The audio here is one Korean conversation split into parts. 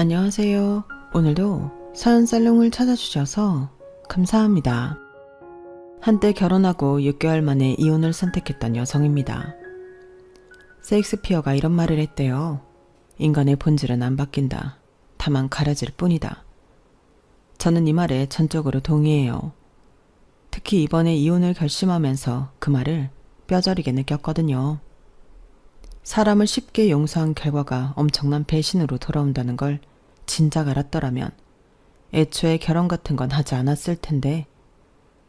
안녕하세요. 오늘도 사연살롱을 찾아주셔서 감사합니다. 한때 결혼하고 6개월 만에 이혼을 선택했던 여성입니다. 세익스피어가 이런 말을 했대요. 인간의 본질은 안 바뀐다. 다만 가려질 뿐이다. 저는 이 말에 전적으로 동의해요. 특히 이번에 이혼을 결심하면서 그 말을 뼈저리게 느꼈거든요. 사람을 쉽게 용서한 결과가 엄청난 배신으로 돌아온다는 걸 진작 알았더라면 애초에 결혼 같은 건 하지 않았을 텐데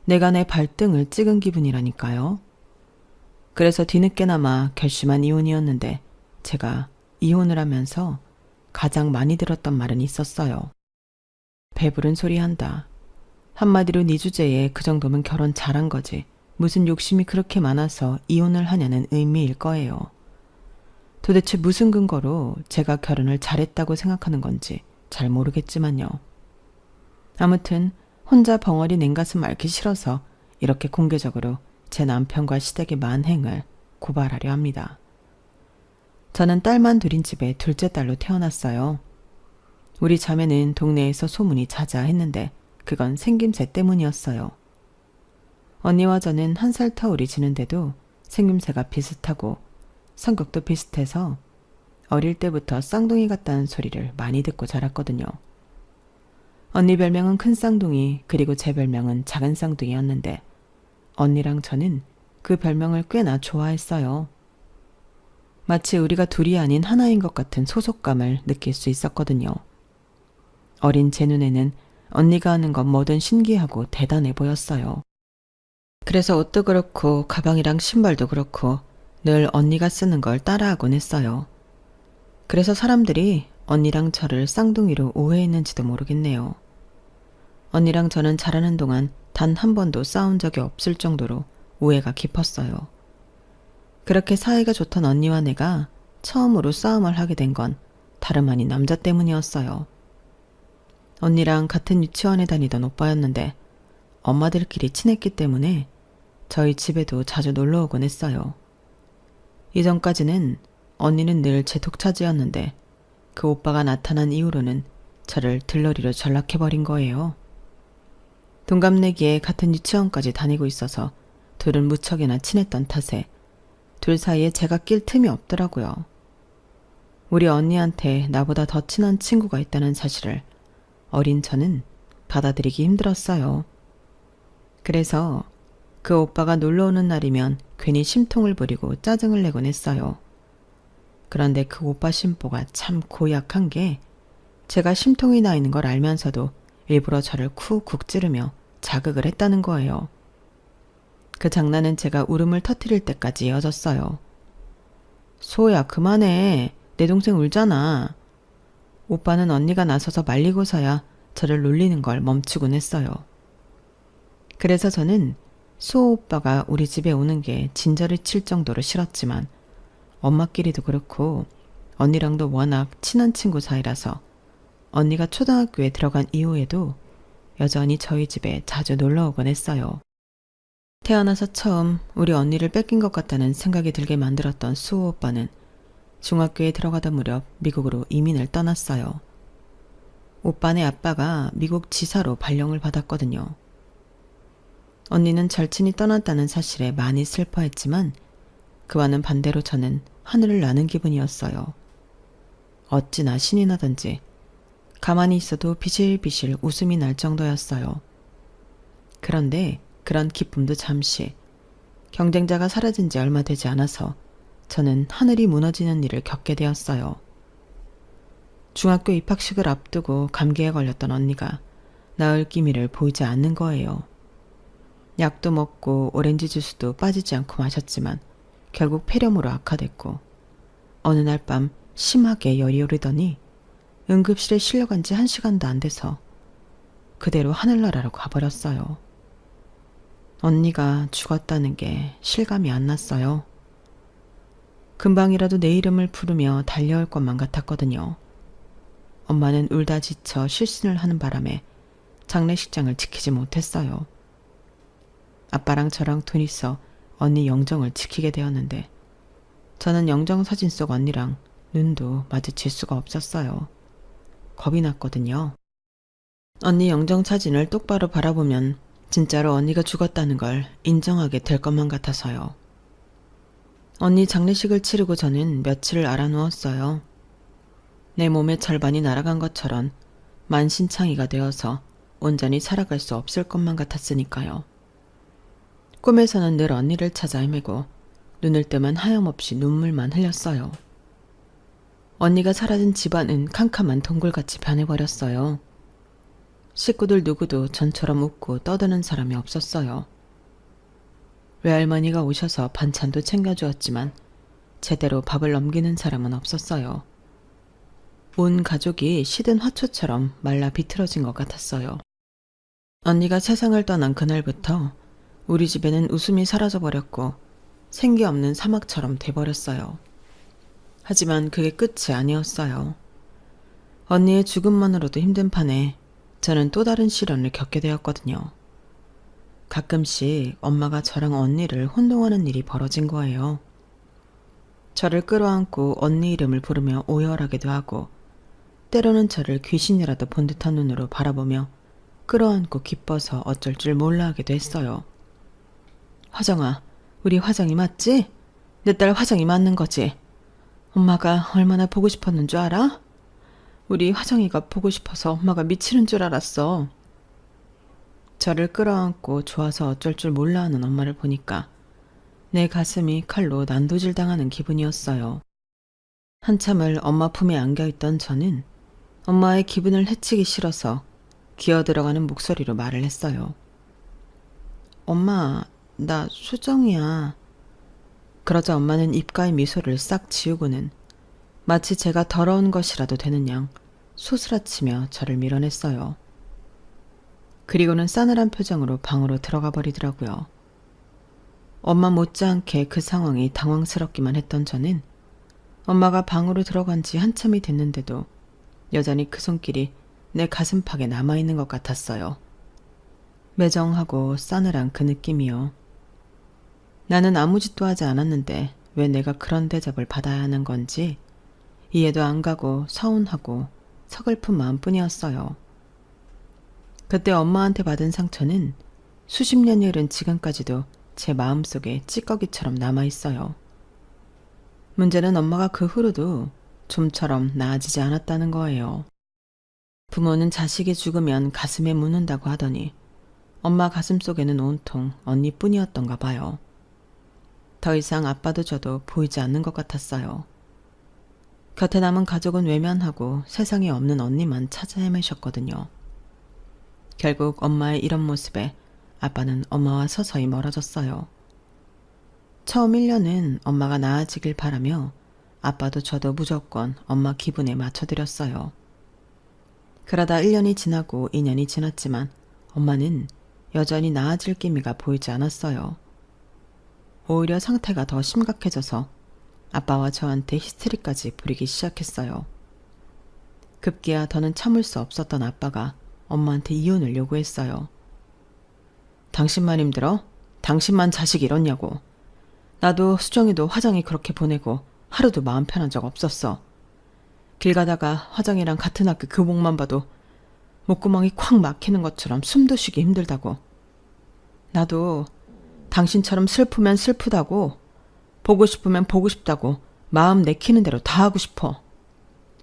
내가 내 발등을 찍은 기분이라니까요. 그래서 뒤늦게나마 결심한 이혼이었는데 제가 이혼을 하면서 가장 많이 들었던 말은 있었어요. 배부른 소리 한다. 한마디로 네 주제에 그 정도면 결혼 잘한 거지. 무슨 욕심이 그렇게 많아서 이혼을 하냐는 의미일 거예요. 도대체 무슨 근거로 제가 결혼을 잘했다고 생각하는 건지 잘 모르겠지만요. 아무튼 혼자 벙어리 냉가슴 앓기 싫어서 이렇게 공개적으로 제 남편과 시댁의 만행을 고발하려 합니다. 저는 딸만 둘인 집에 둘째 딸로 태어났어요. 우리 자매는 동네에서 소문이 자자했는데 그건 생김새 때문이었어요. 언니와 저는 1살 터울이 지는데도 생김새가 비슷하고 성격도 비슷해서 어릴 때부터 쌍둥이 같다는 소리를 많이 듣고 자랐거든요. 언니 별명은 큰 쌍둥이, 그리고 제 별명은 작은 쌍둥이였는데 언니랑 저는 그 별명을 꽤나 좋아했어요. 마치 우리가 둘이 아닌 하나인 것 같은 소속감을 느낄 수 있었거든요. 어린 제 눈에는 언니가 하는 건 뭐든 신기하고 대단해 보였어요. 그래서 옷도 그렇고 가방이랑 신발도 그렇고 늘 언니가 쓰는 걸 따라하곤 했어요. 그래서 사람들이 언니랑 저를 쌍둥이로 오해했는지도 모르겠네요. 언니랑 저는 자라는 동안 단 한 번도 싸운 적이 없을 정도로 오해가 깊었어요. 그렇게 사이가 좋던 언니와 내가 처음으로 싸움을 하게 된 건 다름 아닌 남자 때문이었어요. 언니랑 같은 유치원에 다니던 오빠였는데 엄마들끼리 친했기 때문에 저희 집에도 자주 놀러 오곤 했어요. 이전까지는 언니는 늘 제 독차지였는데 그 오빠가 나타난 이후로는 저를 들러리로 전락해버린 거예요. 동갑내기에 같은 유치원까지 다니고 있어서 둘은 무척이나 친했던 탓에 둘 사이에 제가 낄 틈이 없더라고요. 우리 언니한테 나보다 더 친한 친구가 있다는 사실을 어린 저는 받아들이기 힘들었어요. 그래서 그 오빠가 놀러 오는 날이면 괜히 심통을 부리고 짜증을 내곤 했어요. 그런데 그 오빠 심보가 참 고약한 게 제가 심통이 나 있는 걸 알면서도 일부러 저를 쿡쿡 찌르며 자극을 했다는 거예요. 그 장난은 제가 울음을 터뜨릴 때까지 이어졌어요. 소야 그만해. 내 동생 울잖아. 오빠는 언니가 나서서 말리고서야 저를 놀리는 걸 멈추곤 했어요. 그래서 저는 수호 오빠가 우리 집에 오는 게 진저를 칠 정도로 싫었지만 엄마끼리도 그렇고 언니랑도 워낙 친한 친구 사이라서 언니가 초등학교에 들어간 이후에도 여전히 저희 집에 자주 놀러 오곤 했어요. 태어나서 처음 우리 언니를 뺏긴 것 같다는 생각이 들게 만들었던 수호 오빠는 중학교에 들어가다 무렵 미국으로 이민을 떠났어요. 오빠네 아빠가 미국 지사로 발령을 받았거든요. 언니는 절친이 떠났다는 사실에 많이 슬퍼했지만 그와는 반대로 저는 하늘을 나는 기분이었어요. 어찌나 신이 나던지 가만히 있어도 비실비실 웃음이 날 정도였어요. 그런데 그런 기쁨도 잠시, 경쟁자가 사라진 지 얼마 되지 않아서 저는 하늘이 무너지는 일을 겪게 되었어요. 중학교 입학식을 앞두고 감기에 걸렸던 언니가 나을 기미를 보이지 않는 거예요. 약도 먹고 오렌지 주스도 빠지지 않고 마셨지만 결국 폐렴으로 악화됐고 어느 날 밤 심하게 열이 오르더니 응급실에 실려간 지 1시간도 안 돼서 그대로 하늘나라로 가버렸어요. 언니가 죽었다는 게 실감이 안 났어요. 금방이라도 내 이름을 부르며 달려올 것만 같았거든요. 엄마는 울다 지쳐 실신을 하는 바람에 장례식장을 지키지 못했어요. 아빠랑 저랑 둘이서 언니 영정을 지키게 되었는데 저는 영정사진 속 언니랑 눈도 마주칠 수가 없었어요. 겁이 났거든요. 언니 영정사진을 똑바로 바라보면 진짜로 언니가 죽었다는 걸 인정하게 될 것만 같아서요. 언니 장례식을 치르고 저는 며칠을 알아누웠어요. 내 몸의 절반이 날아간 것처럼 만신창이가 되어서 온전히 살아갈 수 없을 것만 같았으니까요. 꿈에서는 늘 언니를 찾아 헤매고 눈을 뜨면 하염없이 눈물만 흘렸어요. 언니가 사라진 집안은 캄캄한 동굴같이 변해버렸어요. 식구들 누구도 전처럼 웃고 떠드는 사람이 없었어요. 외할머니가 오셔서 반찬도 챙겨주었지만 제대로 밥을 넘기는 사람은 없었어요. 온 가족이 시든 화초처럼 말라 비틀어진 것 같았어요. 언니가 세상을 떠난 그날부터 우리 집에는 웃음이 사라져버렸고 생기 없는 사막처럼 돼버렸어요. 하지만 그게 끝이 아니었어요. 언니의 죽음만으로도 힘든 판에 저는 또 다른 시련을 겪게 되었거든요. 가끔씩 엄마가 저랑 언니를 혼동하는 일이 벌어진 거예요. 저를 끌어안고 언니 이름을 부르며 오열하기도 하고 때로는 저를 귀신이라도 본 듯한 눈으로 바라보며 끌어안고 기뻐서 어쩔 줄 몰라 하기도 했어요. 화정아, 우리 화정이 맞지? 내 딸 화정이 맞는 거지? 엄마가 얼마나 보고 싶었는 줄 알아? 우리 화정이가 보고 싶어서 엄마가 미치는 줄 알았어. 저를 끌어안고 좋아서 어쩔 줄 몰라 하는 엄마를 보니까 내 가슴이 칼로 난도질 당하는 기분이었어요. 한참을 엄마 품에 안겨있던 저는 엄마의 기분을 해치기 싫어서 기어들어가는 목소리로 말을 했어요. 엄마, 나 수정이야. 그러자 엄마는 입가의 미소를 싹 지우고는 마치 제가 더러운 것이라도 되는 양 소스라치며 저를 밀어냈어요. 그리고는 싸늘한 표정으로 방으로 들어가 버리더라고요. 엄마 못지않게 그 상황이 당황스럽기만 했던 저는 엄마가 방으로 들어간 지 한참이 됐는데도 여전히 그 손길이 내 가슴팍에 남아있는 것 같았어요. 매정하고 싸늘한 그 느낌이요. 나는 아무 짓도 하지 않았는데 왜 내가 그런 대접을 받아야 하는 건지 이해도 안 가고 서운하고 서글픈 마음뿐이었어요. 그때 엄마한테 받은 상처는 수십 년이 흐른 지금까지도 제 마음속에 찌꺼기처럼 남아있어요. 문제는 엄마가 그 후로도 좀처럼 나아지지 않았다는 거예요. 부모는 자식이 죽으면 가슴에 묻는다고 하더니 엄마 가슴속에는 온통 언니뿐이었던가 봐요. 더 이상 아빠도 저도 보이지 않는 것 같았어요. 곁에 남은 가족은 외면하고 세상에 없는 언니만 찾아 헤매셨거든요. 결국 엄마의 이런 모습에 아빠는 엄마와 서서히 멀어졌어요. 처음 1년은 엄마가 나아지길 바라며 아빠도 저도 무조건 엄마 기분에 맞춰드렸어요. 그러다 1년이 지나고 2년이 지났지만 엄마는 여전히 나아질 기미가 보이지 않았어요. 오히려 상태가 더 심각해져서 아빠와 저한테 히스테리까지 부리기 시작했어요. 급기야 더는 참을 수 없었던 아빠가 엄마한테 이혼을 요구했어요. 당신만 힘들어? 당신만 자식 잃었냐고. 나도 수정이도 화정이 그렇게 보내고 하루도 마음 편한 적 없었어. 길 가다가 화정이랑 같은 학교 교복만 봐도 목구멍이 콱 막히는 것처럼 숨도 쉬기 힘들다고. 나도 당신처럼 슬프면 슬프다고, 보고 싶으면 보고 싶다고 마음 내키는 대로 다 하고 싶어.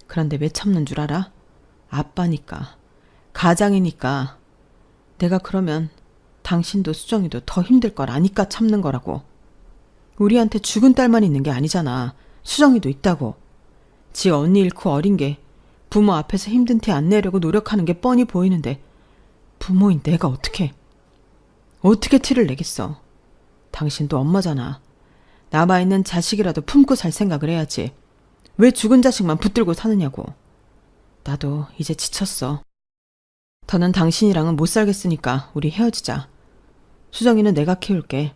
그런데 왜 참는 줄 알아? 아빠니까, 가장이니까. 내가 그러면 당신도 수정이도 더 힘들 걸 아니까 참는 거라고. 우리한테 죽은 딸만 있는 게 아니잖아. 수정이도 있다고. 지 언니 잃고 어린 게 부모 앞에서 힘든 티 안 내려고 노력하는 게 뻔히 보이는데 부모인 내가 어떻게 티를 내겠어. 당신도 엄마잖아. 남아있는 자식이라도 품고 살 생각을 해야지. 왜 죽은 자식만 붙들고 사느냐고. 나도 이제 지쳤어. 더는 당신이랑은 못 살겠으니까 우리 헤어지자. 수정이는 내가 키울게.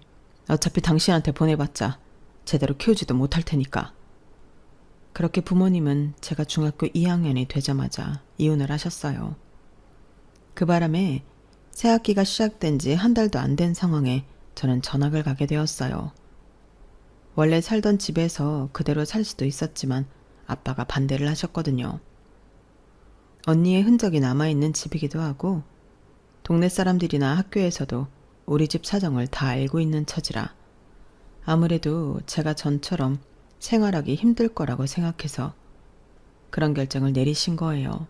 어차피 당신한테 보내봤자 제대로 키우지도 못할 테니까. 그렇게 부모님은 제가 중학교 2학년이 되자마자 이혼을 하셨어요. 그 바람에 새학기가 시작된 지 한 달도 안 된 상황에 저는 전학을 가게 되었어요. 원래 살던 집에서 그대로 살 수도 있었지만 아빠가 반대를 하셨거든요. 언니의 흔적이 남아있는 집이기도 하고 동네 사람들이나 학교에서도 우리 집 사정을 다 알고 있는 처지라 아무래도 제가 전처럼 생활하기 힘들 거라고 생각해서 그런 결정을 내리신 거예요.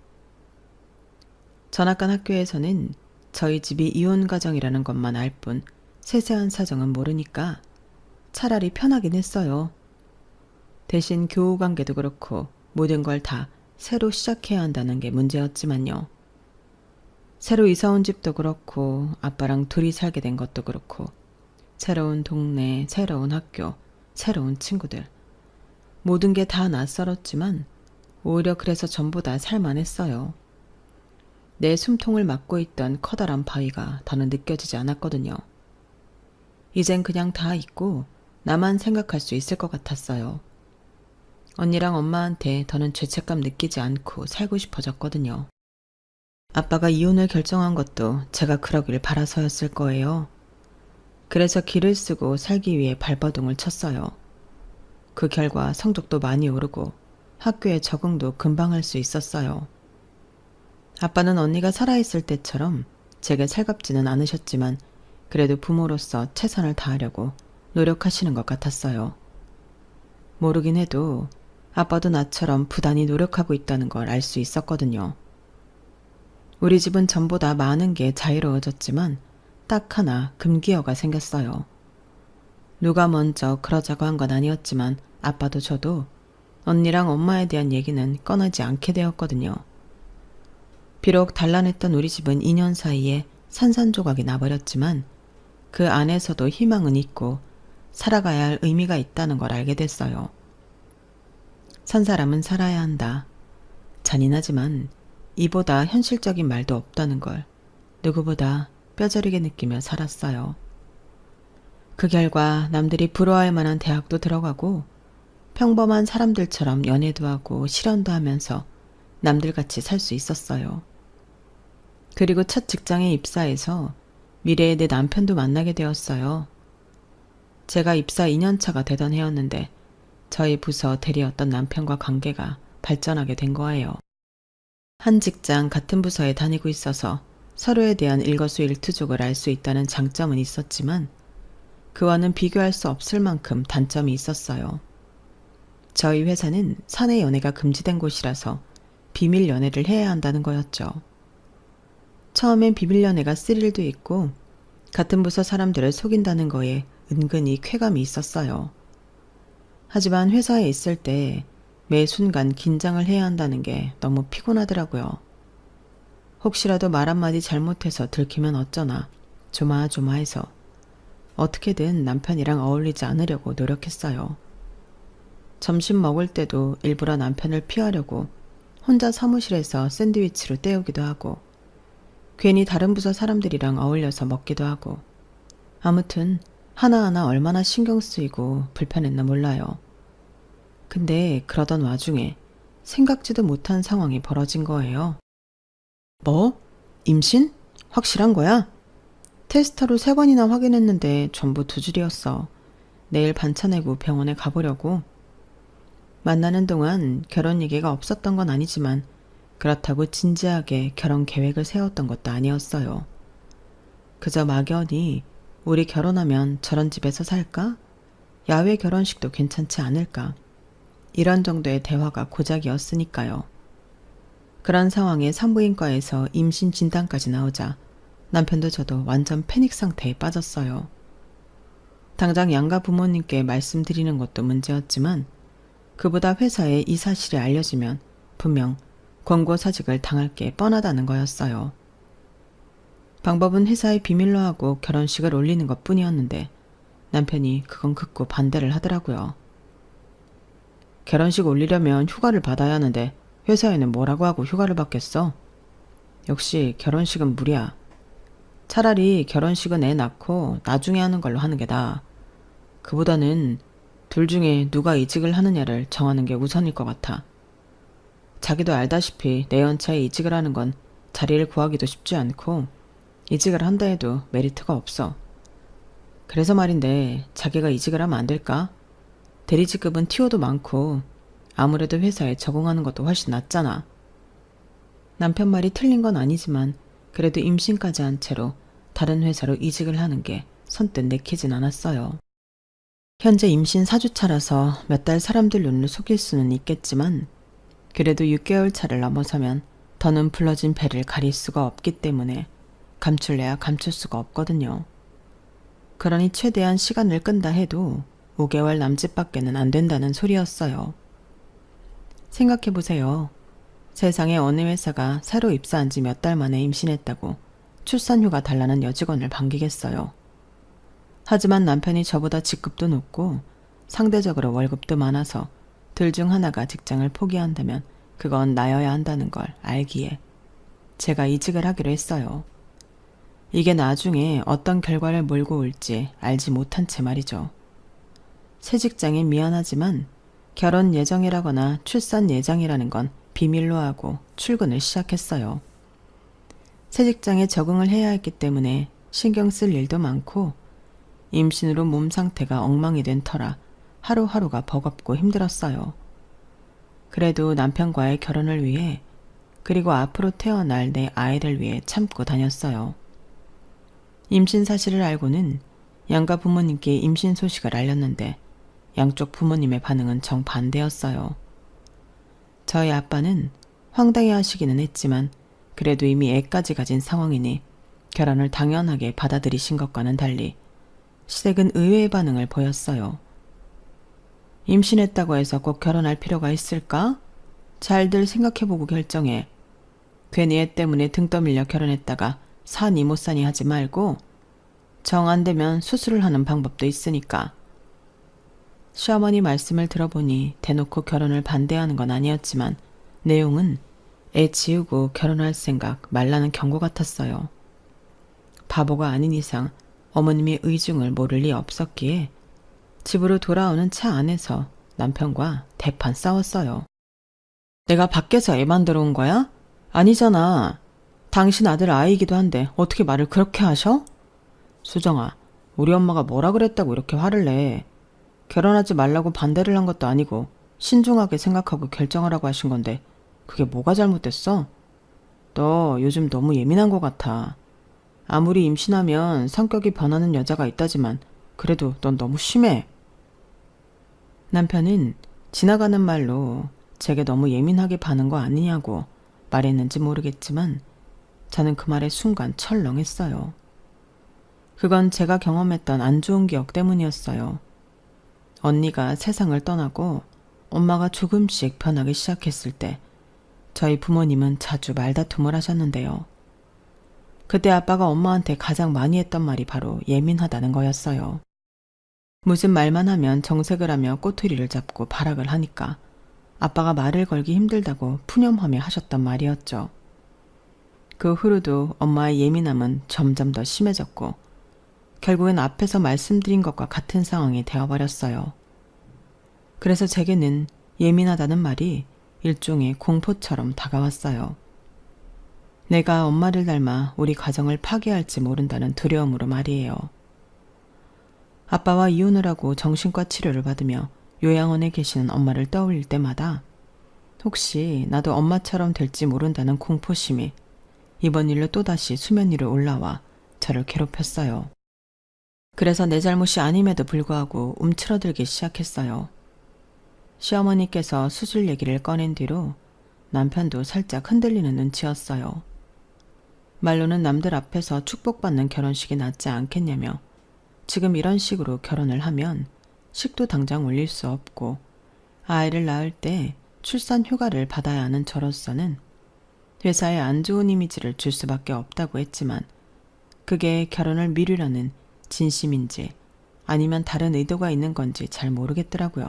전학간 학교에서는 저희 집이 이혼 가정이라는 것만 알 뿐 세세한 사정은 모르니까 차라리 편하긴 했어요. 대신 교우 관계도 그렇고 모든 걸 다 새로 시작해야 한다는 게 문제였지만요. 새로 이사 온 집도 그렇고 아빠랑 둘이 살게 된 것도 그렇고 새로운 동네, 새로운 학교, 새로운 친구들 모든 게 다 낯설었지만 오히려 그래서 전보다 살만했어요. 내 숨통을 막고 있던 커다란 바위가 더는 느껴지지 않았거든요. 이젠 그냥 다 잊고 나만 생각할 수 있을 것 같았어요. 언니랑 엄마한테 더는 죄책감 느끼지 않고 살고 싶어졌거든요. 아빠가 이혼을 결정한 것도 제가 그러길 바라서였을 거예요. 그래서 길을 쓰고 살기 위해 발버둥을 쳤어요. 그 결과 성적도 많이 오르고 학교에 적응도 금방 할 수 있었어요. 아빠는 언니가 살아있을 때처럼 제게 살갑지는 않으셨지만 그래도 부모로서 최선을 다하려고 노력하시는 것 같았어요. 모르긴 해도 아빠도 나처럼 부단히 노력하고 있다는 걸 알 수 있었거든요. 우리 집은 전보다 많은 게 자유로워졌지만 딱 하나 금기어가 생겼어요. 누가 먼저 그러자고 한 건 아니었지만 아빠도 저도 언니랑 엄마에 대한 얘기는 꺼내지 않게 되었거든요. 비록 단란했던 우리 집은 2년 사이에 산산조각이 나버렸지만 그 안에서도 희망은 있고 살아가야 할 의미가 있다는 걸 알게 됐어요. 산 사람은 살아야 한다. 잔인하지만 이보다 현실적인 말도 없다는 걸 누구보다 뼈저리게 느끼며 살았어요. 그 결과 남들이 부러워할 만한 대학도 들어가고 평범한 사람들처럼 연애도 하고 실현도 하면서 남들같이 살 수 있었어요. 그리고 첫 직장에 입사해서 미래의 내 남편도 만나게 되었어요. 제가 입사 2년차가 되던 해였는데 저희 부서 대리였던 남편과 관계가 발전하게 된 거예요. 한 직장 같은 부서에 다니고 있어서 서로에 대한 일거수일투족을 알 수 있다는 장점은 있었지만 그와는 비교할 수 없을 만큼 단점이 있었어요. 저희 회사는 사내 연애가 금지된 곳이라서 비밀 연애를 해야 한다는 거였죠. 처음엔 비밀 연애가 스릴도 있고 같은 부서 사람들을 속인다는 거에 은근히 쾌감이 있었어요. 하지만 회사에 있을 때 매 순간 긴장을 해야 한다는 게 너무 피곤하더라고요. 혹시라도 말 한마디 잘못해서 들키면 어쩌나 조마조마해서 어떻게든 남편이랑 어울리지 않으려고 노력했어요. 점심 먹을 때도 일부러 남편을 피하려고 혼자 사무실에서 샌드위치로 때우기도 하고 괜히 다른 부서 사람들이랑 어울려서 먹기도 하고 아무튼 하나하나 얼마나 신경 쓰이고 불편했나 몰라요. 근데 그러던 와중에 생각지도 못한 상황이 벌어진 거예요. 뭐? 임신? 확실한 거야? 테스터로 3번이나 확인했는데 전부 두 줄이었어. 내일 반차 내고 병원에 가보려고. 만나는 동안 결혼 얘기가 없었던 건 아니지만 그렇다고 진지하게 결혼 계획을 세웠던 것도 아니었어요. 그저 막연히 우리 결혼하면 저런 집에서 살까? 야외 결혼식도 괜찮지 않을까? 이런 정도의 대화가 고작이었으니까요. 그런 상황에 산부인과에서 임신 진단까지 나오자 남편도 저도 완전 패닉 상태에 빠졌어요. 당장 양가 부모님께 말씀드리는 것도 문제였지만 그보다 회사에 이 사실이 알려지면 분명 권고사직을 당할 게 뻔하다는 거였어요. 방법은 회사에 비밀로 하고 결혼식을 올리는 것 뿐이었는데 남편이 그건 극구 반대를 하더라고요. 결혼식 올리려면 휴가를 받아야 하는데 회사에는 뭐라고 하고 휴가를 받겠어? 역시 결혼식은 무리야. 차라리 결혼식은 애 낳고 나중에 하는 걸로 하는 게 나아. 그보다는 둘 중에 누가 이직을 하느냐를 정하는 게 우선일 것 같아. 자기도 알다시피 내 연차에 이직을 하는 건 자리를 구하기도 쉽지 않고 이직을 한다 해도 메리트가 없어. 그래서 말인데 자기가 이직을 하면 안 될까? 대리직급은 티오도 많고 아무래도 회사에 적응하는 것도 훨씬 낫잖아. 남편 말이 틀린 건 아니지만 그래도 임신까지 한 채로 다른 회사로 이직을 하는 게 선뜻 내키진 않았어요. 현재 임신 4주차라서 몇 달 사람들 눈을 속일 수는 있겠지만 그래도 6개월 차를 넘어서면 더는 불러진 배를 가릴 수가 없기 때문에 감출래야 감출 수가 없거든요. 그러니 최대한 시간을 끈다 해도 5개월 남짓밖에는 안 된다는 소리였어요. 생각해보세요. 세상에 어느 회사가 새로 입사한 지 몇 달 만에 임신했다고 출산휴가 달라는 여직원을 반기겠어요. 하지만 남편이 저보다 직급도 높고 상대적으로 월급도 많아서 둘 중 하나가 직장을 포기한다면 그건 나여야 한다는 걸 알기에 제가 이직을 하기로 했어요. 이게 나중에 어떤 결과를 몰고 올지 알지 못한 채 말이죠. 새 직장에 미안하지만 결혼 예정이라거나 출산 예정이라는 건 비밀로 하고 출근을 시작했어요. 새 직장에 적응을 해야 했기 때문에 신경 쓸 일도 많고 임신으로 몸 상태가 엉망이 된 터라 하루하루가 버겁고 힘들었어요. 그래도 남편과의 결혼을 위해 그리고 앞으로 태어날 내 아이를 위해 참고 다녔어요. 임신 사실을 알고는 양가 부모님께 임신 소식을 알렸는데 양쪽 부모님의 반응은 정반대였어요. 저희 아빠는 황당해 하시기는 했지만 그래도 이미 애까지 가진 상황이니 결혼을 당연하게 받아들이신 것과는 달리 시댁은 의외의 반응을 보였어요. 임신했다고 해서 꼭 결혼할 필요가 있을까? 잘들 생각해보고 결정해. 괜히 애 때문에 등 떠밀려 결혼했다가 사니 못 사니 하지 말고 정 안 되면 수술을 하는 방법도 있으니까. 시어머니 말씀을 들어보니 대놓고 결혼을 반대하는 건 아니었지만 내용은 애 지우고 결혼할 생각 말라는 경고 같았어요. 바보가 아닌 이상 어머님의 의중을 모를 리 없었기에 집으로 돌아오는 차 안에서 남편과 대판 싸웠어요. 내가 밖에서 애 만들어 온 거야? 아니잖아. 당신 아들 아이이기도 한데 어떻게 말을 그렇게 하셔? 수정아, 우리 엄마가 뭐라 그랬다고 이렇게 화를 내. 결혼하지 말라고 반대를 한 것도 아니고 신중하게 생각하고 결정하라고 하신 건데 그게 뭐가 잘못됐어? 너 요즘 너무 예민한 것 같아. 아무리 임신하면 성격이 변하는 여자가 있다지만 그래도 넌 너무 심해. 남편은 지나가는 말로 제게 너무 예민하게 반은 거 아니냐고 말했는지 모르겠지만 저는 그 말에 순간 철렁했어요. 그건 제가 경험했던 안 좋은 기억 때문이었어요. 언니가 세상을 떠나고 엄마가 조금씩 변하기 시작했을 때 저희 부모님은 자주 말다툼을 하셨는데요. 그때 아빠가 엄마한테 가장 많이 했던 말이 바로 예민하다는 거였어요. 무슨 말만 하면 정색을 하며 꼬투리를 잡고 발악을 하니까 아빠가 말을 걸기 힘들다고 푸념하며 하셨던 말이었죠. 그 후로도 엄마의 예민함은 점점 더 심해졌고 결국엔 앞에서 말씀드린 것과 같은 상황이 되어버렸어요. 그래서 제게는 예민하다는 말이 일종의 공포처럼 다가왔어요. 내가 엄마를 닮아 우리 가정을 파괴할지 모른다는 두려움으로 말이에요. 아빠와 이혼을 하고 정신과 치료를 받으며 요양원에 계시는 엄마를 떠올릴 때마다 혹시 나도 엄마처럼 될지 모른다는 공포심이 이번 일로 또다시 수면 위로 올라와 저를 괴롭혔어요. 그래서 내 잘못이 아님에도 불구하고 움츠러들기 시작했어요. 시어머니께서 수술 얘기를 꺼낸 뒤로 남편도 살짝 흔들리는 눈치였어요. 말로는 남들 앞에서 축복받는 결혼식이 낫지 않겠냐며 지금 이런 식으로 결혼을 하면 식도 당장 올릴 수 없고 아이를 낳을 때 출산 휴가를 받아야 하는 저로서는 회사에 안 좋은 이미지를 줄 수밖에 없다고 했지만 그게 결혼을 미루려는 진심인지 아니면 다른 의도가 있는 건지 잘 모르겠더라고요.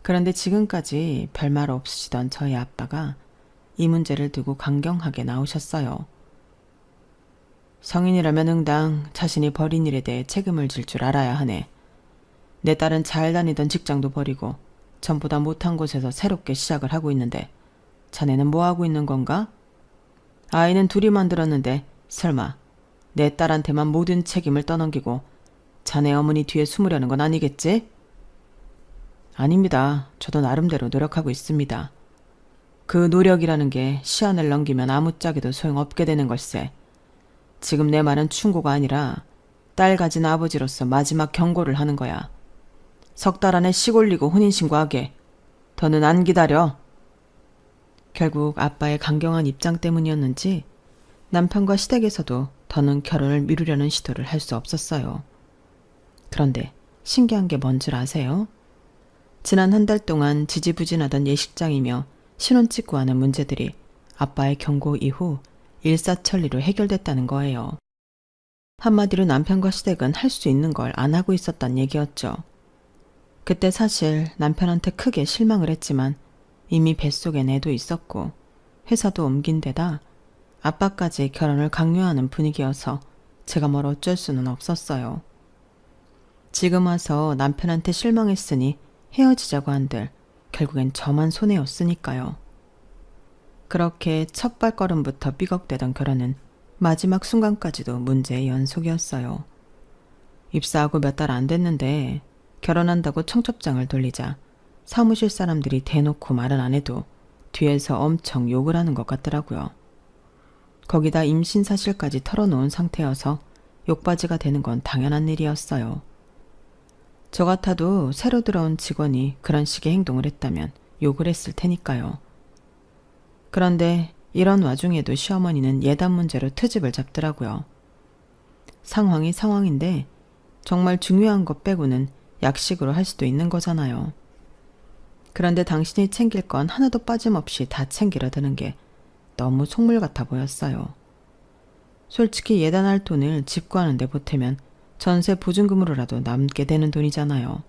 그런데 지금까지 별말 없으시던 저희 아빠가 이 문제를 두고 강경하게 나오셨어요. 성인이라면 응당 자신이 벌인 일에 대해 책임을 질 줄 알아야 하네. 내 딸은 잘 다니던 직장도 버리고 전보다 못한 곳에서 새롭게 시작을 하고 있는데 자네는 뭐 하고 있는 건가? 아이는 둘이 만들었는데 설마 내 딸한테만 모든 책임을 떠넘기고 자네 어머니 뒤에 숨으려는 건 아니겠지? 아닙니다. 저도 나름대로 노력하고 있습니다. 그 노력이라는 게 시한을 넘기면 아무짝에도 소용없게 되는 걸세. 지금 내 말은 충고가 아니라 딸 가진 아버지로서 마지막 경고를 하는 거야. 석 달 안에 식 올리고 혼인신고하게. 더는 안 기다려. 결국 아빠의 강경한 입장 때문이었는지 남편과 시댁에서도 더는 결혼을 미루려는 시도를 할 수 없었어요. 그런데 신기한 게 뭔 줄 아세요? 지난 한 달 동안 지지부진하던 예식장이며 신혼 찍고 하는 문제들이 아빠의 경고 이후 일사천리로 해결됐다는 거예요. 한마디로 남편과 시댁은 할 수 있는 걸 안 하고 있었단 얘기였죠. 그때 사실 남편한테 크게 실망을 했지만 이미 뱃속엔 애도 있었고 회사도 옮긴 데다 아빠까지 결혼을 강요하는 분위기여서 제가 뭘 어쩔 수는 없었어요. 지금 와서 남편한테 실망했으니 헤어지자고 한들 결국엔 저만 손해였으니까요. 그렇게 첫 발걸음부터 삐걱대던 결혼은 마지막 순간까지도 문제의 연속이었어요. 입사하고 몇 달 안 됐는데 결혼한다고 청첩장을 돌리자 사무실 사람들이 대놓고 말은 안 해도 뒤에서 엄청 욕을 하는 것 같더라고요. 거기다 임신 사실까지 털어놓은 상태여서 욕바지가 되는 건 당연한 일이었어요. 저 같아도 새로 들어온 직원이 그런 식의 행동을 했다면 욕을 했을 테니까요. 그런데 이런 와중에도 시어머니는 예단 문제로 트집을 잡더라고요. 상황이 상황인데 정말 중요한 것 빼고는 약식으로 할 수도 있는 거잖아요. 그런데 당신이 챙길 건 하나도 빠짐없이 다 챙기려 드는 게 너무 속물 같아 보였어요. 솔직히 예단할 돈을 집 구하는데 보태면 전세 보증금으로라도 남게 되는 돈이잖아요.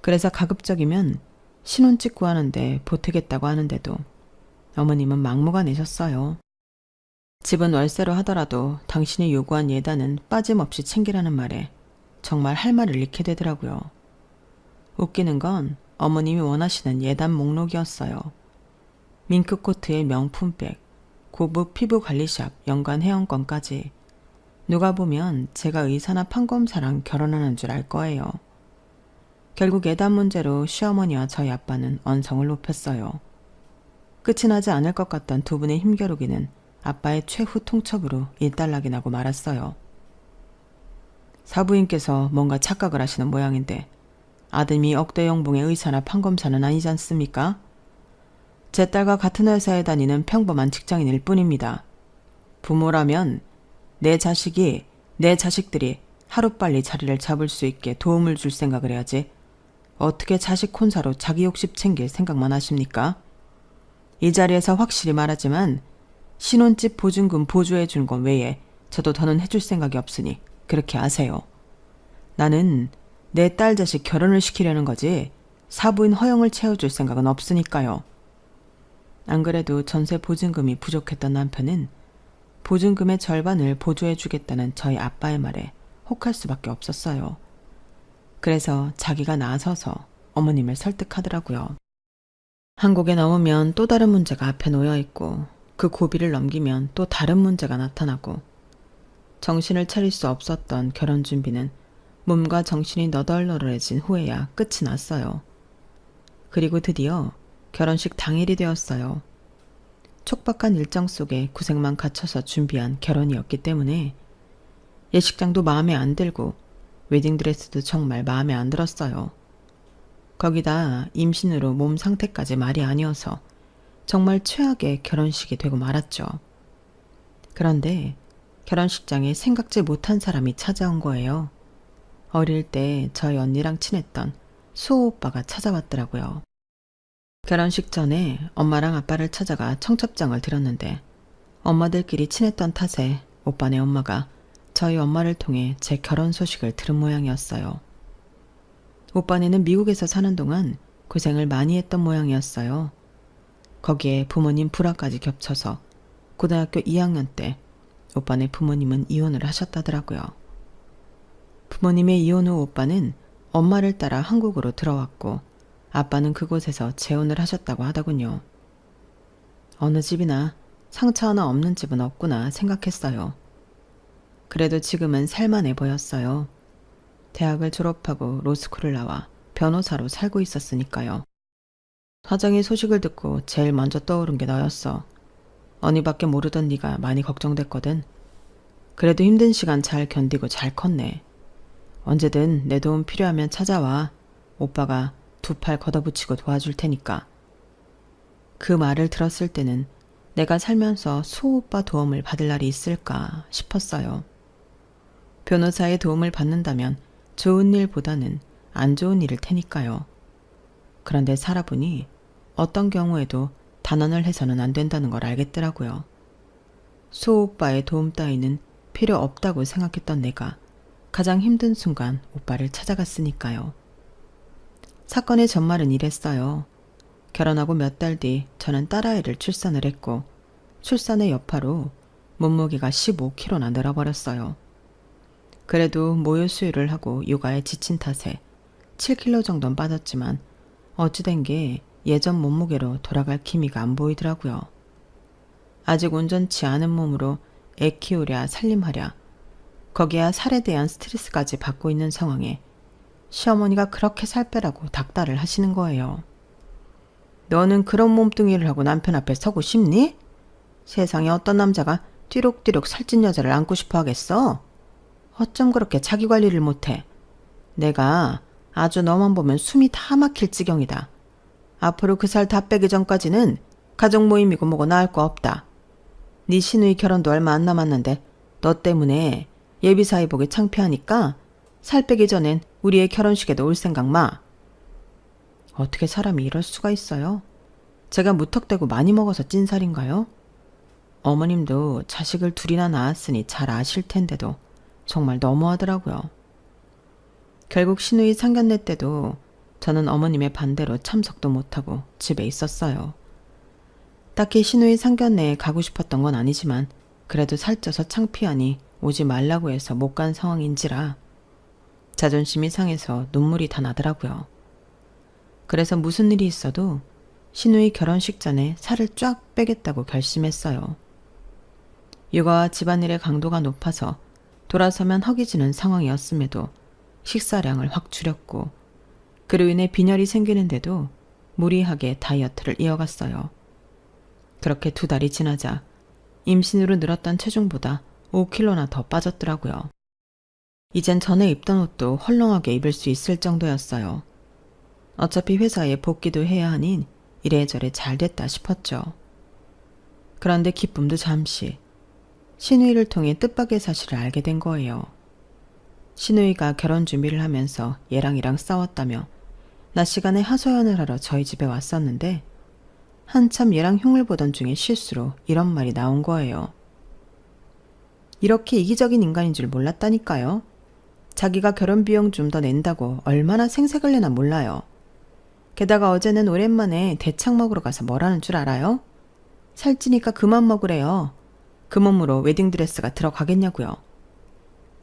그래서 가급적이면 신혼집 구하는데 보태겠다고 하는데도 어머님은 막무가내셨어요. 집은 월세로 하더라도 당신이 요구한 예단은 빠짐없이 챙기라는 말에 정말 할 말을 잃게 되더라고요. 웃기는 건 어머님이 원하시는 예단 목록이었어요. 밍크코트의 명품백, 고급 피부관리샵, 연간 회원권까지. 누가 보면 제가 의사나 판검사랑 결혼하는 줄 알 거예요. 결국 예단 문제로 시어머니와 저희 아빠는 언성을 높였어요. 끝이 나지 않을 것 같던 두 분의 힘겨루기는 아빠의 최후 통첩으로 일단락이 나고 말았어요. 사부인께서 뭔가 착각을 하시는 모양인데 아드님이 억대 연봉의 의사나 판검사는 아니지 않습니까? 제 딸과 같은 회사에 다니는 평범한 직장인일 뿐입니다. 부모라면 내 자식들이 하루빨리 자리를 잡을 수 있게 도움을 줄 생각을 해야지 어떻게 자식 혼사로 자기 욕심 챙길 생각만 하십니까? 이 자리에서 확실히 말하지만 신혼집 보증금 보조해 준 건 외에 저도 더는 해줄 생각이 없으니 그렇게 아세요. 나는 내 딸 자식 결혼을 시키려는 거지 사부인 허영을 채워줄 생각은 없으니까요. 안 그래도 전세 보증금이 부족했던 남편은 보증금의 절반을 보조해 주겠다는 저희 아빠의 말에 혹할 수밖에 없었어요. 그래서 자기가 나서서 어머님을 설득하더라고요. 한국에 넘으면 또 다른 문제가 앞에 놓여 있고 그 고비를 넘기면 또 다른 문제가 나타나고 정신을 차릴 수 없었던 결혼 준비는 몸과 정신이 너덜너덜해진 후에야 끝이 났어요. 그리고 드디어 결혼식 당일이 되었어요. 촉박한 일정 속에 고생만 갖춰서 준비한 결혼이었기 때문에 예식장도 마음에 안 들고 웨딩드레스도 정말 마음에 안 들었어요. 거기다 임신으로 몸 상태까지 말이 아니어서 정말 최악의 결혼식이 되고 말았죠. 그런데 결혼식장에 생각지 못한 사람이 찾아온 거예요. 어릴 때 저희 언니랑 친했던 수호 오빠가 찾아왔더라고요. 결혼식 전에 엄마랑 아빠를 찾아가 청첩장을 드렸는데 엄마들끼리 친했던 탓에 오빠네 엄마가 저희 엄마를 통해 제 결혼 소식을 들은 모양이었어요. 오빠네는 미국에서 사는 동안 고생을 많이 했던 모양이었어요. 거기에 부모님 불화까지 겹쳐서 고등학교 2학년 때 오빠네 부모님은 이혼을 하셨다더라고요. 부모님의 이혼 후 오빠는 엄마를 따라 한국으로 들어왔고 아빠는 그곳에서 재혼을 하셨다고 하더군요. 어느 집이나 상처 하나 없는 집은 없구나 생각했어요. 그래도 지금은 살만해 보였어요. 대학을 졸업하고 로스쿨을 나와 변호사로 살고 있었으니까요. 화장이 소식을 듣고 제일 먼저 떠오른 게 너였어. 언니밖에 모르던 네가 많이 걱정됐거든. 그래도 힘든 시간 잘 견디고 잘 컸네. 언제든 내 도움 필요하면 찾아와. 오빠가 두 팔 걷어붙이고 도와줄 테니까. 그 말을 들었을 때는 내가 살면서 수호 오빠 도움을 받을 날이 있을까 싶었어요. 변호사의 도움을 받는다면 좋은 일보다는 안 좋은 일일 테니까요. 그런데 살아보니 어떤 경우에도 단언을 해서는 안 된다는 걸 알겠더라고요. 수호 오빠의 도움 따위는 필요 없다고 생각했던 내가 가장 힘든 순간 오빠를 찾아갔으니까요. 사건의 전말은 이랬어요. 결혼하고 몇 달 뒤 저는 딸아이를 출산을 했고 출산의 여파로 몸무게가 15kg나 늘어버렸어요. 그래도 모유 수유를 하고 육아에 지친 탓에 7kg 정도는 빠졌지만 어찌된 게 예전 몸무게로 돌아갈 기미가 안 보이더라고요. 아직 온전치 않은 몸으로 애 키우랴 살림하랴 거기야 살에 대한 스트레스까지 받고 있는 상황에 시어머니가 그렇게 살 빼라고 닥달을 하시는 거예요. 너는 그런 몸뚱이를 하고 남편 앞에 서고 싶니? 세상에 어떤 남자가 띠룩띠룩 살찐 여자를 안고 싶어 하겠어? 어쩜 그렇게 자기 관리를 못해? 내가 아주 너만 보면 숨이 다 막힐 지경이다. 앞으로 그 살 다 빼기 전까지는 가족 모임이고 뭐고 나을 거 없다. 네 시누이 결혼도 얼마 안 남았는데 너 때문에 예비사위 보기 창피하니까 살 빼기 전엔 우리의 결혼식에도 올 생각 마. 어떻게 사람이 이럴 수가 있어요? 제가 무턱대고 많이 먹어서 찐 살인가요? 어머님도 자식을 둘이나 낳았으니 잘 아실 텐데도 정말 너무하더라고요. 결국 시누이 상견례 때도 저는 어머님의 반대로 참석도 못하고 집에 있었어요. 딱히 시누이 상견례에 가고 싶었던 건 아니지만 그래도 살쪄서 창피하니 오지 말라고 해서 못 간 상황인지라 자존심이 상해서 눈물이 다 나더라고요. 그래서 무슨 일이 있어도 시누이 결혼식 전에 살을 쫙 빼겠다고 결심했어요. 육아와 집안일의 강도가 높아서 돌아서면 허기지는 상황이었음에도 식사량을 확 줄였고 그로 인해 빈혈이 생기는데도 무리하게 다이어트를 이어갔어요. 그렇게 2달이 지나자 임신으로 늘었던 체중보다 5kg나 더 빠졌더라고요. 이젠 전에 입던 옷도 헐렁하게 입을 수 있을 정도였어요. 어차피 회사에 복귀도 해야 하니 이래저래 잘 됐다 싶었죠. 그런데 기쁨도 잠시. 시누이를 통해 뜻밖의 사실을 알게 된 거예요. 시누이가 결혼 준비를 하면서 얘랑 싸웠다며 낮 시간에 하소연을 하러 저희 집에 왔었는데 한참 얘랑 흉을 보던 중에 실수로 이런 말이 나온 거예요. 이렇게 이기적인 인간인 줄 몰랐다니까요. 자기가 결혼 비용 좀 더 낸다고 얼마나 생색을 내나 몰라요. 게다가 어제는 오랜만에 대창 먹으러 가서 뭐라는 줄 알아요? 살찌니까 그만 먹으래요. 그 몸으로 웨딩드레스가 들어가겠냐고요.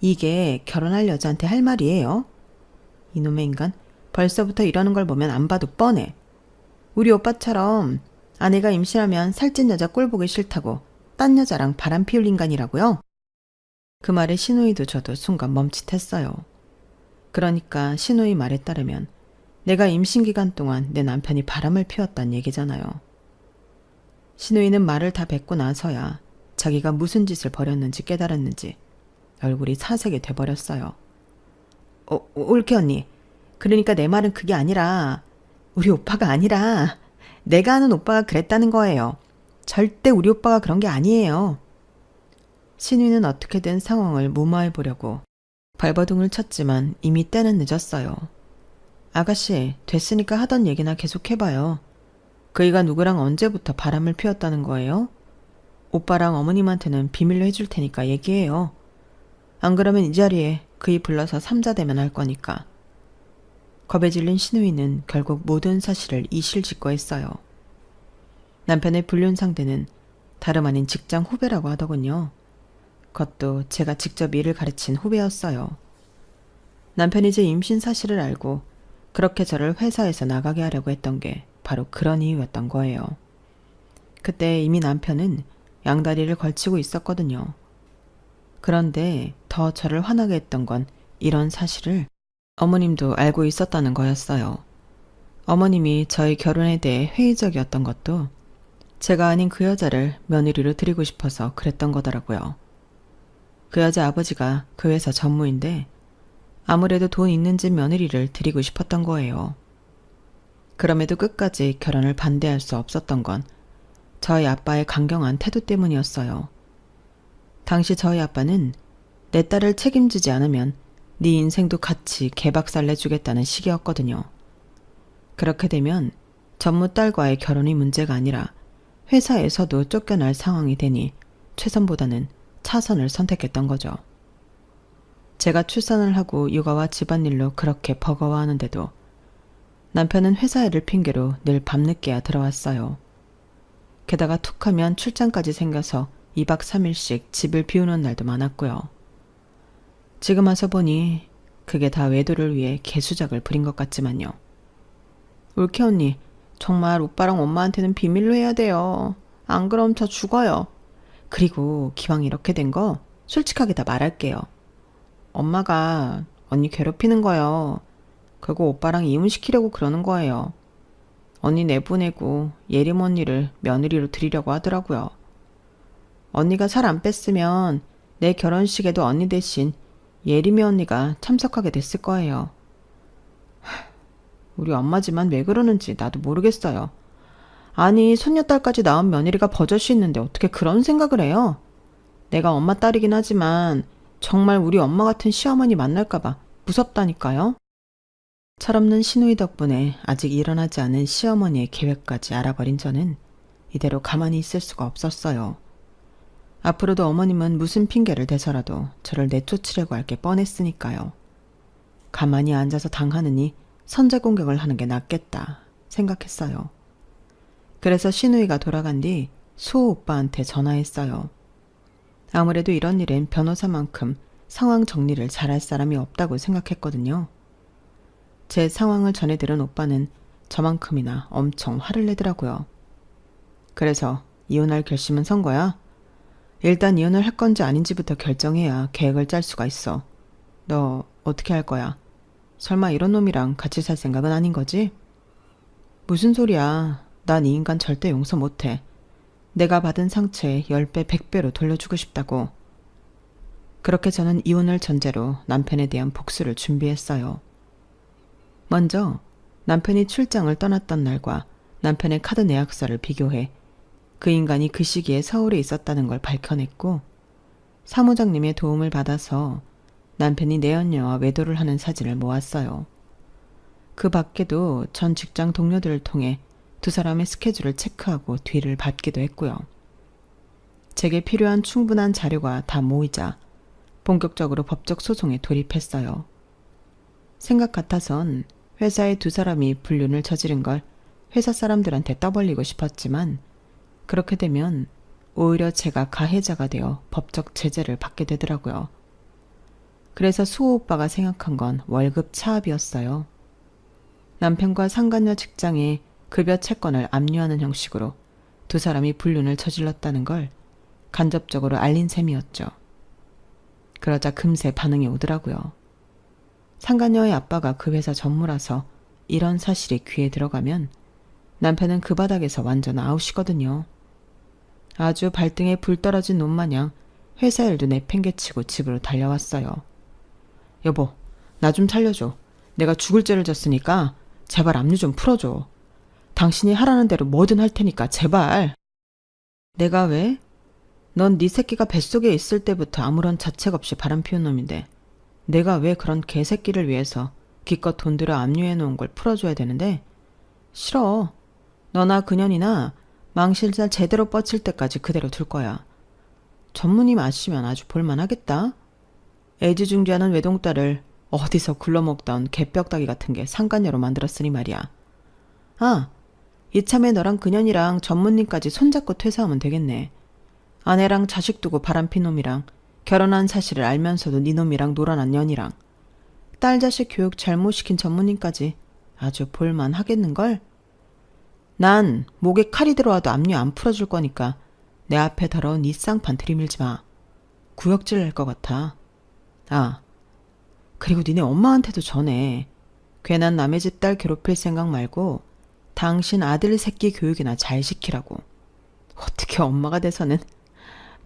이게 결혼할 여자한테 할 말이에요? 이놈의 인간 벌써부터 이러는 걸 보면 안 봐도 뻔해. 우리 오빠처럼 아내가 임신하면 살찐 여자 꼴 보기 싫다고 딴 여자랑 바람 피울 인간이라고요? 그 말에 시누이도 저도 순간 멈칫했어요. 그러니까 시누이 말에 따르면 내가 임신 기간 동안 내 남편이 바람을 피웠단 얘기잖아요. 시누이는 말을 다 뱉고 나서야 자기가 무슨 짓을 벌였는지 깨달았는지 얼굴이 사색이 돼버렸어요. 올케 언니, 그러니까 내 말은 그게 아니라 우리 오빠가 아니라 내가 아는 오빠가 그랬다는 거예요. 절대 우리 오빠가 그런 게 아니에요. 신우이는 어떻게든 상황을 무마해보려고 발버둥을 쳤지만 이미 때는 늦었어요. 아가씨, 됐으니까 하던 얘기나 계속 해봐요. 그이가 누구랑 언제부터 바람을 피웠다는 거예요? 오빠랑 어머님한테는 비밀로 해줄 테니까 얘기해요. 안 그러면 이 자리에 그이 불러서 삼자대면 할 거니까. 겁에 질린 시누이는 결국 모든 사실을 이실직고했어요. 남편의 불륜 상대는 다름 아닌 직장 후배라고 하더군요. 그것도 제가 직접 일을 가르친 후배였어요. 남편이 제 임신 사실을 알고 그렇게 저를 회사에서 나가게 하려고 했던 게 바로 그런 이유였던 거예요. 그때 이미 남편은 양다리를 걸치고 있었거든요. 그런데 더 저를 화나게 했던 건 이런 사실을 어머님도 알고 있었다는 거였어요. 어머님이 저희 결혼에 대해 회의적이었던 것도 제가 아닌 그 여자를 며느리로 드리고 싶어서 그랬던 거더라고요. 그 여자 아버지가 그 회사 전무인데 아무래도 돈 있는 집 며느리를 드리고 싶었던 거예요. 그럼에도 끝까지 결혼을 반대할 수 없었던 건 저희 아빠의 강경한 태도 때문이었어요. 당시 저희 아빠는 내 딸을 책임지지 않으면 네 인생도 같이 개박살 내주겠다는 식이었거든요. 그렇게 되면 전무 딸과의 결혼이 문제가 아니라 회사에서도 쫓겨날 상황이 되니 최선보다는 차선을 선택했던 거죠. 제가 출산을 하고 육아와 집안일로 그렇게 버거워하는데도 남편은 회사 일을 핑계로 늘 밤늦게야 들어왔어요. 게다가 툭하면 출장까지 생겨서 2박 3일씩 집을 비우는 날도 많았고요. 지금 와서 보니 그게 다 외도를 위해 개수작을 부린 것 같지만요. 올케 언니, 정말 오빠랑 엄마한테는 비밀로 해야 돼요. 안 그럼 저 죽어요. 그리고 기왕 이렇게 된 거 솔직하게 다 말할게요. 엄마가 언니 괴롭히는 거요. 그거 오빠랑 이혼시키려고 그러는 거예요. 언니 내보내고 예림 언니를 며느리로 드리려고 하더라고요. 언니가 살 안 뺐으면 내 결혼식에도 언니 대신 예림이 언니가 참석하게 됐을 거예요. 우리 엄마지만 왜 그러는지 나도 모르겠어요. 아니, 손녀딸까지 낳은 며느리가 버젓이 있는데 어떻게 그런 생각을 해요? 내가 엄마 딸이긴 하지만 정말 우리 엄마 같은 시어머니 만날까봐 무섭다니까요. 철없는 시누이 덕분에 아직 일어나지 않은 시어머니의 계획까지 알아버린 저는 이대로 가만히 있을 수가 없었어요. 앞으로도 어머님은 무슨 핑계를 대서라도 저를 내쫓으려고 할 게 뻔했으니까요. 가만히 앉아서 당하느니 선제 공격을 하는 게 낫겠다 생각했어요. 그래서 시누이가 돌아간 뒤 수호 오빠한테 전화했어요. 아무래도 이런 일엔 변호사만큼 상황 정리를 잘할 사람이 없다고 생각했거든요. 제 상황을 전해들은 오빠는 저만큼이나 엄청 화를 내더라고요. 그래서 이혼할 결심은 선 거야? 일단 이혼을 할 건지 아닌지부터 결정해야 계획을 짤 수가 있어. 너 어떻게 할 거야? 설마 이런 놈이랑 같이 살 생각은 아닌 거지? 무슨 소리야. 난 이 인간 절대 용서 못해. 내가 받은 상처에 10배, 100배로 돌려주고 싶다고. 그렇게 저는 이혼을 전제로 남편에 대한 복수를 준비했어요. 먼저 남편이 출장을 떠났던 날과 남편의 카드 내역서를 비교해 그 인간이 그 시기에 서울에 있었다는 걸 밝혀냈고, 사무장님의 도움을 받아서 남편이 내연녀와 외도를 하는 사진을 모았어요. 그 밖에도 전 직장 동료들을 통해 두 사람의 스케줄을 체크하고 뒤를 받기도 했고요. 제게 필요한 충분한 자료가 다 모이자 본격적으로 법적 소송에 돌입했어요. 생각 같아선 회사의 두 사람이 불륜을 저지른 걸 회사 사람들한테 떠벌리고 싶었지만 그렇게 되면 오히려 제가 가해자가 되어 법적 제재를 받게 되더라고요. 그래서 수호 오빠가 생각한 건 월급 차압이었어요. 남편과 상간녀 직장에 급여 채권을 압류하는 형식으로 두 사람이 불륜을 저질렀다는 걸 간접적으로 알린 셈이었죠. 그러자 금세 반응이 오더라고요. 상간녀의 아빠가 그 회사 전무라서 이런 사실이 귀에 들어가면 남편은 그 바닥에서 완전 아웃이거든요. 아주 발등에 불 떨어진 놈마냥 회사 일도 내팽개치고 집으로 달려왔어요. 여보, 나 좀 살려줘. 내가 죽을 죄를 졌으니까 제발 압류 좀 풀어줘. 당신이 하라는 대로 뭐든 할 테니까 제발. 내가 왜? 넌 네 새끼가 뱃속에 있을 때부터 아무런 자책 없이 바람피운 놈인데 내가 왜 그런 개새끼를 위해서 기껏 돈 들여 압류해 놓은 걸 풀어줘야 되는데? 싫어. 너나 그년이나 망실살 제대로 뻗칠 때까지 그대로 둘 거야. 전무님 아시면 아주 볼만하겠다. 애지중지하는 외동딸을 어디서 굴러먹던 개뼈다귀 같은 게 상간녀로 만들었으니 말이야. 아, 이참에 너랑 그년이랑 전무님까지 손잡고 퇴사하면 되겠네. 아내랑 자식 두고 바람핀 놈이랑 결혼한 사실을 알면서도 네 놈이랑 놀아난 년이랑 딸 자식 교육 잘못시킨 전무님까지 아주 볼만하겠는걸? 난 목에 칼이 들어와도 압류 안 풀어줄 거니까 내 앞에 더러운 이 쌍판 들이밀지 마. 구역질 날 것 같아. 아, 그리고 니네 엄마한테도 전해. 괜한 남의 집 딸 괴롭힐 생각 말고 당신 아들 새끼 교육이나 잘 시키라고. 어떻게 엄마가 돼서는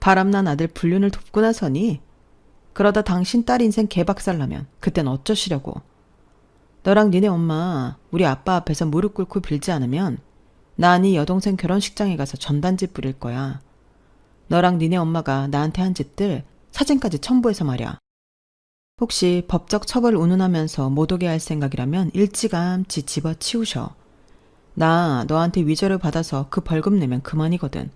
바람난 아들 불륜을 돕고 나서니? 그러다 당신 딸 인생 개박살나면 그땐 어쩌시려고. 너랑 니네 엄마 우리 아빠 앞에서 무릎 꿇고 빌지 않으면 나 네 여동생 결혼식장에 가서 전단지 뿌릴 거야. 너랑 니네 엄마가 나한테 한 짓들 사진까지 첨부해서 말이야. 혹시 법적 처벌 운운하면서 못 오게 할 생각이라면 일찌감치 집어치우셔. 나 너한테 위조를 받아서 그 벌금 내면 그만이거든.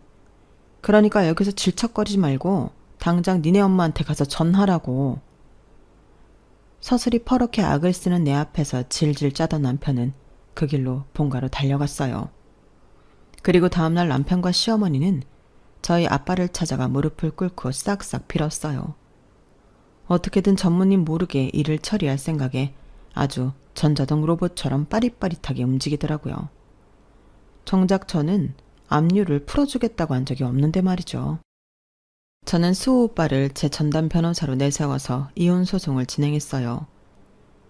그러니까 여기서 질척거리지 말고 당장 니네 엄마한테 가서 전하라고. 서슬이 퍼렇게 악을 쓰는 내 앞에서 질질 짜던 남편은 그 길로 본가로 달려갔어요. 그리고 다음날 남편과 시어머니는 저희 아빠를 찾아가 무릎을 꿇고 싹싹 빌었어요. 어떻게든 전무님 모르게 일을 처리할 생각에 아주 전자동 로봇처럼 빠릿빠릿하게 움직이더라고요. 정작 저는 압류를 풀어주겠다고 한 적이 없는데 말이죠. 저는 수호 오빠를 제 전담 변호사로 내세워서 이혼 소송을 진행했어요.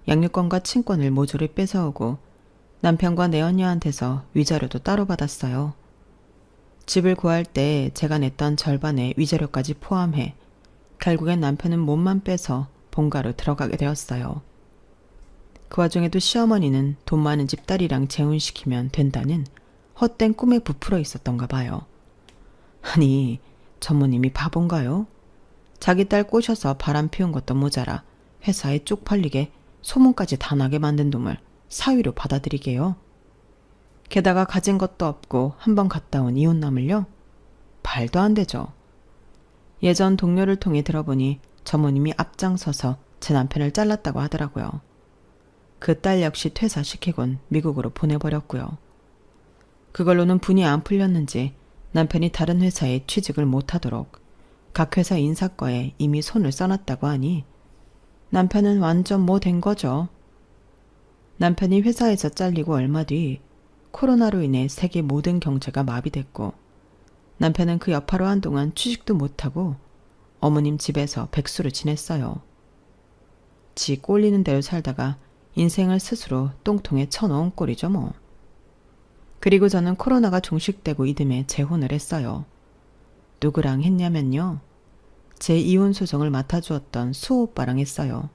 양육권과 친권을 모조리 뺏어오고 남편과 내언녀한테서 위자료도 따로 받았어요. 집을 구할 때 제가 냈던 절반의 위자료까지 포함해 결국엔 남편은 몸만 빼서 본가로 들어가게 되었어요. 그 와중에도 시어머니는 돈 많은 집 딸이랑 재혼시키면 된다는 헛된 꿈에 부풀어 있었던가 봐요. 아니, 전무님이 바본가요? 자기 딸 꼬셔서 바람 피운 것도 모자라 회사에 쪽팔리게 소문까지 다 나게 만든 놈을 사위로 받아들이게요? 게다가 가진 것도 없고 한번 갔다 온 이혼남을요? 말도 안 되죠. 예전 동료를 통해 들어보니 전무님이 앞장서서 제 남편을 잘랐다고 하더라고요. 그 딸 역시 퇴사시키곤 미국으로 보내버렸고요. 그걸로는 분이 안 풀렸는지 남편이 다른 회사에 취직을 못하도록 각 회사 인사과에 이미 손을 써놨다고 하니 남편은 완전 뭐 된 거죠. 남편이 회사에서 잘리고 얼마 뒤 코로나로 인해 세계 모든 경제가 마비됐고 남편은 그 여파로 한동안 취직도 못하고 어머님 집에서 백수로 지냈어요. 지 꼴리는 대로 살다가 인생을 스스로 똥통에 쳐넣은 꼴이죠 뭐. 그리고 저는 코로나가 종식되고 이듬해 재혼을 했어요. 누구랑 했냐면요. 제 이혼 소송을 맡아주었던 수호 오빠랑 했어요.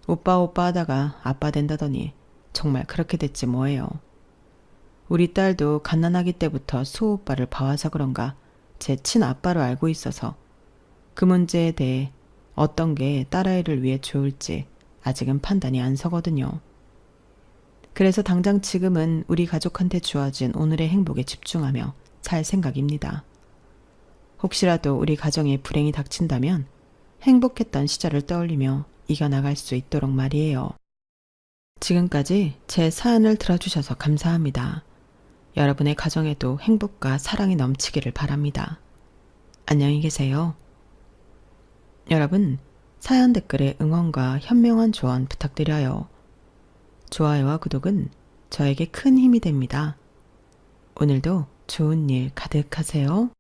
오빠 하다가 아빠 된다더니 정말 그렇게 됐지 뭐예요. 우리 딸도 갓난아기 때부터 수호 오빠를 봐와서 그런가 제 친아빠로 알고 있어서 그 문제에 대해 어떤 게 딸아이를 위해 좋을지 아직은 판단이 안 서거든요. 그래서 당장 지금은 우리 가족한테 주어진 오늘의 행복에 집중하며 살 생각입니다. 혹시라도 우리 가정에 불행이 닥친다면 행복했던 시절을 떠올리며 이겨나갈 수 있도록 말이에요. 지금까지 제 사연을 들어주셔서 감사합니다. 여러분의 가정에도 행복과 사랑이 넘치기를 바랍니다. 안녕히 계세요. 여러분, 사연 댓글에 응원과 현명한 조언 부탁드려요. 좋아요와 구독은 저에게 큰 힘이 됩니다. 오늘도 좋은 일 가득하세요.